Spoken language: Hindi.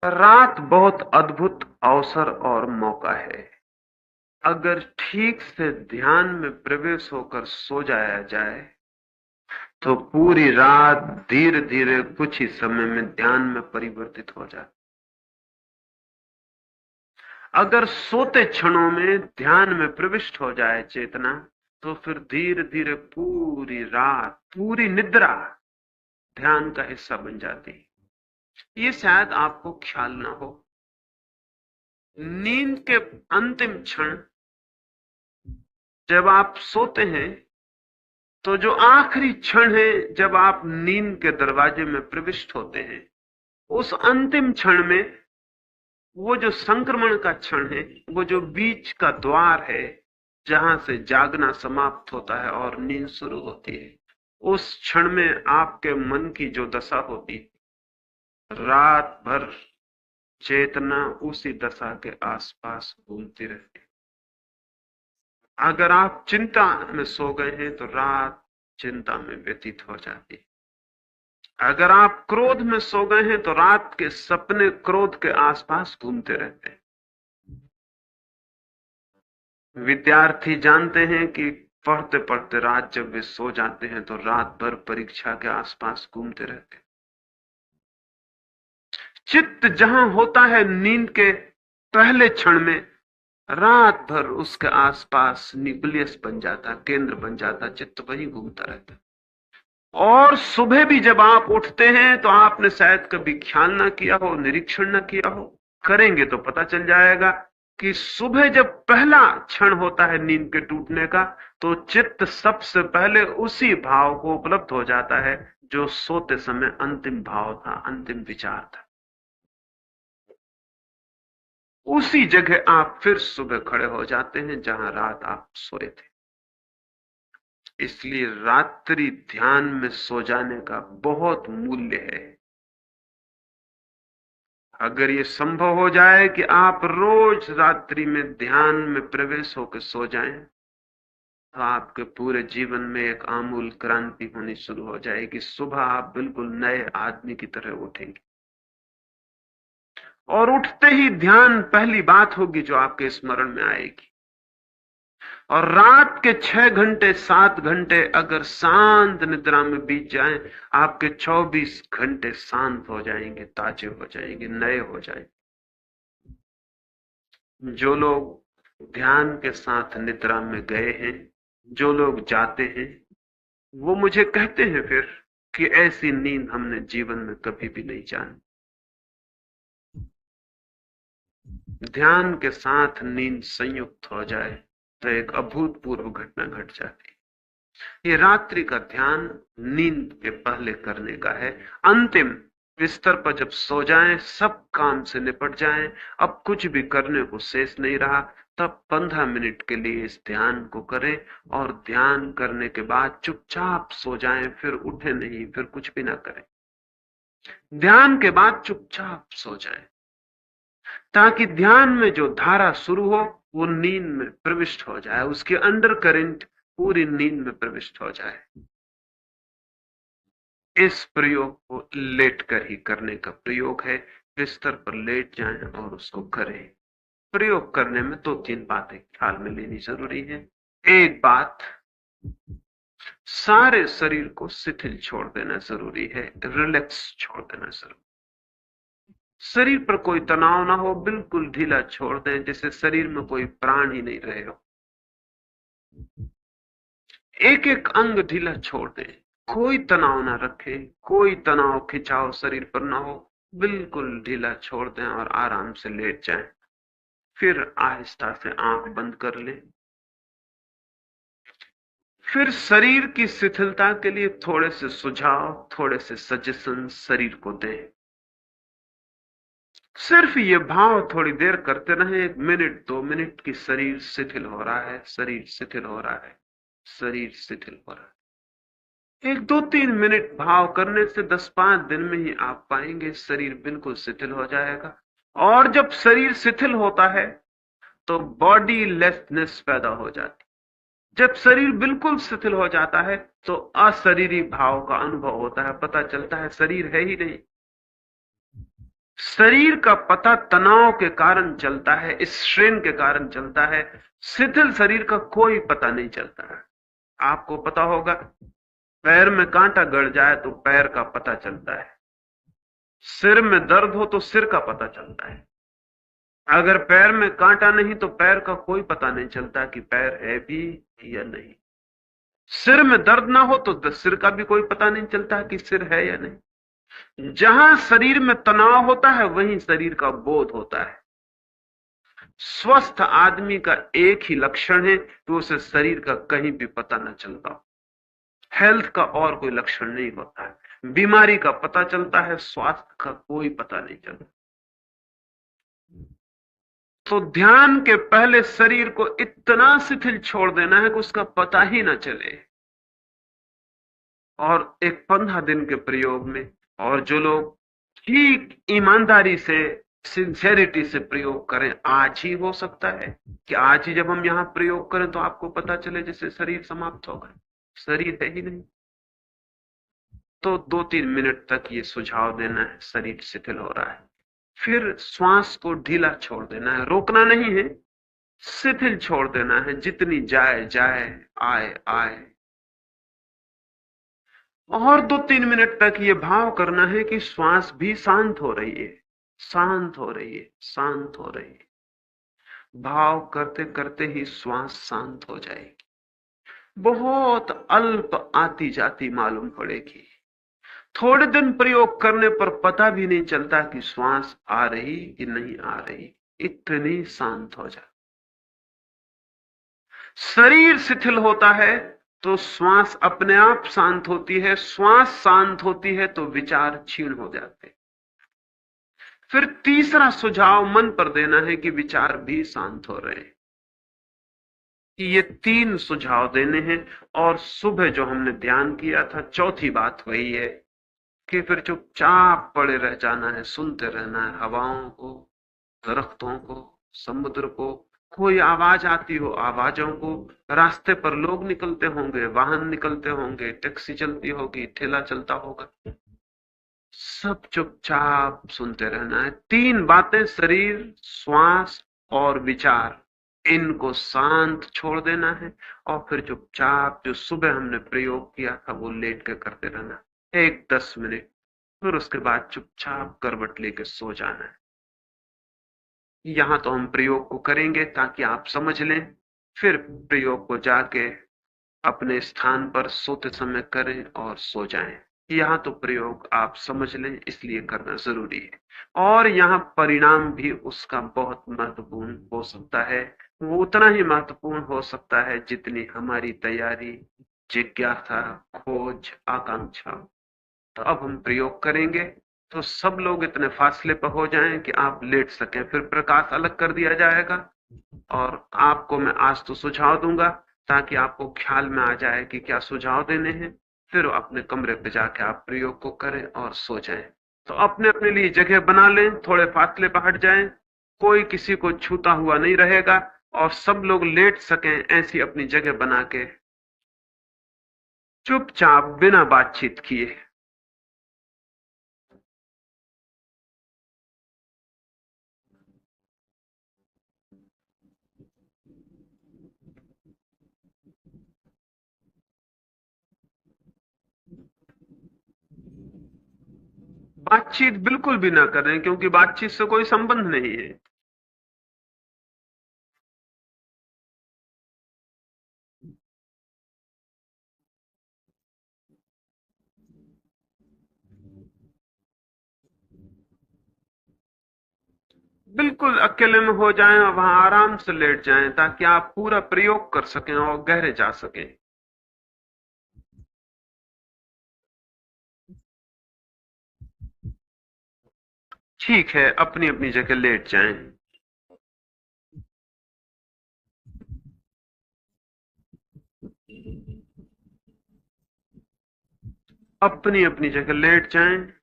रात बहुत अद्भुत अवसर और मौका है। अगर ठीक से ध्यान में प्रवेश होकर सो जाया जाए तो पूरी रात धीरे धीरे कुछ ही समय में ध्यान में परिवर्तित हो जाए। अगर सोते क्षणों में ध्यान में प्रविष्ट हो जाए चेतना, तो फिर धीरे धीरे पूरी रात, पूरी निद्रा ध्यान का हिस्सा बन जाती है। ये शायद आपको ख्याल ना हो, नींद के अंतिम क्षण जब आप सोते हैं, तो जो आखिरी क्षण है जब आप नींद के दरवाजे में प्रविष्ट होते हैं, उस अंतिम क्षण में वो जो संक्रमण का क्षण है, वो जो बीच का द्वार है जहां से जागना समाप्त होता है और नींद शुरू होती है, उस क्षण में आपके मन की जो दशा होती है, रात भर चेतना उसी दशा के आसपास घूमती रहती है। अगर आप चिंता में सो गए हैं तो रात चिंता में व्यतीत हो जाती है। अगर आप क्रोध में सो गए हैं तो रात के सपने क्रोध के आसपास घूमते रहते हैं। विद्यार्थी जानते हैं कि पढ़ते पढ़ते रात जब वे सो जाते हैं तो रात भर परीक्षा के आसपास घूमते रहते हैं। चित्त जहां होता है नींद के पहले क्षण में, रात भर उसके आसपास न्यूक्लियस बन जाता, केंद्र बन जाता, चित्त वहीं घूमता रहता। और सुबह भी जब आप उठते हैं तो आपने शायद कभी ख्याल ना किया हो, निरीक्षण ना किया हो, करेंगे तो पता चल जाएगा कि सुबह जब पहला क्षण होता है नींद के टूटने का, तो चित्त सबसे पहले उसी भाव को उपलब्ध हो जाता है जो सोते समय अंतिम भाव था, अंतिम विचार था। उसी जगह आप फिर सुबह खड़े हो जाते हैं जहां रात आप सोए थे। इसलिए रात्रि ध्यान में सो जाने का बहुत मूल्य है। अगर ये संभव हो जाए कि आप रोज रात्रि में ध्यान में प्रवेश होकर सो जाएं, तो आपके पूरे जीवन में एक आमूल क्रांति होनी शुरू हो जाएगी। सुबह आप बिल्कुल नए आदमी की तरह उठेंगे, और उठते ही ध्यान पहली बात होगी जो आपके स्मरण में आएगी। और रात के 6 घंटे 7 घंटे अगर शांत निद्रा में बीत जाएं, आपके 24 घंटे शांत हो जाएंगे, ताजे हो जाएंगे, नए हो जाएंगे। जो लोग ध्यान के साथ निद्रा में गए हैं, जो लोग जाते हैं, वो मुझे कहते हैं फिर कि ऐसी नींद हमने जीवन में कभी भी नहीं जानी। ध्यान के साथ नींद संयुक्त हो जाए तो एक अभूतपूर्व घटना घट जाती है। ये रात्रि का ध्यान नींद के पहले करने का है। अंतिम बिस्तर पर जब सो जाएं, सब काम से निपट जाएं, अब कुछ भी करने को शेष नहीं रहा, तब 15 मिनट के लिए इस ध्यान को करें, और ध्यान करने के बाद चुपचाप सो जाएं, फिर उठे नहीं, फिर कुछ भी ना करें। ध्यान के बाद चुपचाप सो जाएं, ताकि ध्यान में जो धारा शुरू हो वो नींद में प्रविष्ट हो जाए, उसके अंडर करंट पूरी नींद में प्रविष्ट हो जाए। इस प्रयोग को लेट कर ही करने का प्रयोग है। बिस्तर पर लेट जाएं और उसको करें। प्रयोग करने में 2-3 बातें ख्याल में लेनी जरूरी है। एक बात, सारे शरीर को शिथिल छोड़ देना जरूरी है, रिलैक्स छोड़ देना जरूरी। शरीर पर कोई तनाव ना हो, बिल्कुल ढीला छोड़ दें, जैसे शरीर में कोई प्राण ही नहीं रहे हो। एक एक अंग ढीला छोड़ दें, कोई तनाव ना रखें, कोई तनाव खिंचाव शरीर पर ना हो, बिल्कुल ढीला छोड़ दें और आराम से लेट जाएं। फिर आहिस्ता से आंख बंद कर लें। फिर शरीर की शिथिलता के लिए थोड़े से सुझाव, थोड़े से सजेशन शरीर को दें। सिर्फ ये भाव थोड़ी देर करते रहें, 1 मिनट 2 मिनट की शरीर शिथिल हो रहा है, शरीर शिथिल हो रहा है, शरीर शिथिल हो रहा है। 1-2-3 मिनट भाव करने से 10-5 दिन में ही आप पाएंगे शरीर बिल्कुल शिथिल हो जाएगा। और जब शरीर शिथिल होता है तो बॉडी लेसनेस पैदा हो जाती। जब शरीर बिल्कुल शिथिल हो जाता है तो अशरीरी भाव का अनुभव होता है, पता चलता है शरीर है ही नहीं। शरीर का पता तनाव के कारण चलता है, स्ट्रेन के कारण चलता है। शिथिल शरीर का कोई पता नहीं चलता है। आपको पता होगा, पैर में कांटा गड़ जाए तो पैर का पता चलता है, सिर में दर्द हो तो सिर का पता चलता है। अगर पैर में कांटा नहीं तो पैर का कोई पता नहीं चलता कि पैर है भी या नहीं। सिर में दर्द ना हो तो सिर का भी कोई पता नहीं चलता कि सिर है या नहीं। जहां शरीर में तनाव होता है वहीं शरीर का बोध होता है। स्वस्थ आदमी का एक ही लक्षण है कि उसे शरीर का कहीं भी पता न चलता हो। हेल्थ का और कोई लक्षण नहीं होता है। बीमारी का पता चलता है, स्वास्थ्य का कोई पता नहीं चलता। तो ध्यान के पहले शरीर को इतना शिथिल छोड़ देना है कि उसका पता ही ना चले। और एक 15 दिन के प्रयोग में, और जो लोग ठीक ईमानदारी से, सिंसेरिटी से प्रयोग करें, आज ही हो सकता है कि आज ही जब हम यहां प्रयोग करें तो आपको पता चले जैसे शरीर समाप्त हो गए, शरीर है ही नहीं। तो 2-3 मिनट तक ये सुझाव देना है, शरीर शिथिल हो रहा है। फिर श्वास को ढीला छोड़ देना है, रोकना नहीं है, शिथिल छोड़ देना है। जितनी जाए जाए, आए आए। और 2-3 मिनट तक ये भाव करना है कि श्वास भी शांत हो रही है, शांत हो रही है, शांत हो रही है। भाव करते करते ही श्वास शांत हो जाएगी। बहुत अल्प आती जाती मालूम पड़ेगी। थोड़े दिन प्रयोग करने पर पता भी नहीं चलता कि श्वास आ रही कि नहीं आ रही, इतनी शांत हो जाए। शरीर शिथिल होता है तो श्वास अपने आप शांत होती है। श्वास शांत होती है तो विचार क्षीण हो जाते। फिर तीसरा सुझाव मन पर देना है कि विचार भी शांत हो रहे हैं। ये 3 सुझाव देने हैं। और सुबह जो हमने ध्यान किया था, चौथी बात वही है कि फिर चुपचाप पड़े रह जाना है, सुनते रहना है हवाओं को, दरख्तों को, समुद्र को। कोई आवाज आती हो, आवाजों को। रास्ते पर लोग निकलते होंगे, वाहन निकलते होंगे, टैक्सी चलती होगी, ठेला चलता होगा, सब चुपचाप सुनते रहना है। 3 बातें, शरीर, श्वास और विचार, इनको शांत छोड़ देना है। और फिर चुपचाप जो सुबह हमने प्रयोग किया था वो लेट के करते रहना, 10 मिनट। फिर उसके बाद चुपचाप करवट लेके सो जाना है। यहां तो हम प्रयोग को करेंगे ताकि आप समझ लें, फिर प्रयोग को जाके अपने स्थान पर सोते समय करें और सो जाएं। यहां तो प्रयोग आप समझ लें, इसलिए करना जरूरी है। और यहां परिणाम भी उसका बहुत महत्वपूर्ण हो सकता है। वो उतना ही महत्वपूर्ण हो सकता है जितनी हमारी तैयारी, जिज्ञासा, खोज, आकांक्षा। तो अब हम प्रयोग करेंगे तो सब लोग इतने फासले पर हो जाएं कि आप लेट सकें। फिर प्रकाश अलग कर दिया जाएगा और आपको मैं आज तो सुझाव दूंगा ताकि आपको ख्याल में आ जाए कि क्या सुझाव देने हैं। फिर अपने कमरे पे जाके आप प्रयोग को करें और सो जाएं। तो अपने अपने लिए जगह बना लें, थोड़े फासले पर हट जाएं, कोई किसी को छूता हुआ नहीं रहेगा और सब लोग लेट सकें ऐसी अपनी जगह बना के चुपचाप बिना बातचीत किए। बातचीत बिल्कुल भी ना करें, क्योंकि बातचीत से कोई संबंध नहीं है। बिल्कुल अकेले में हो जाएं और वहां आराम से लेट जाएं ताकि आप पूरा प्रयोग कर सकें और गहरे जा सकें। ठीक है, अपनी अपनी जगह लेट जाएं। अपनी अपनी जगह लेट जाएं।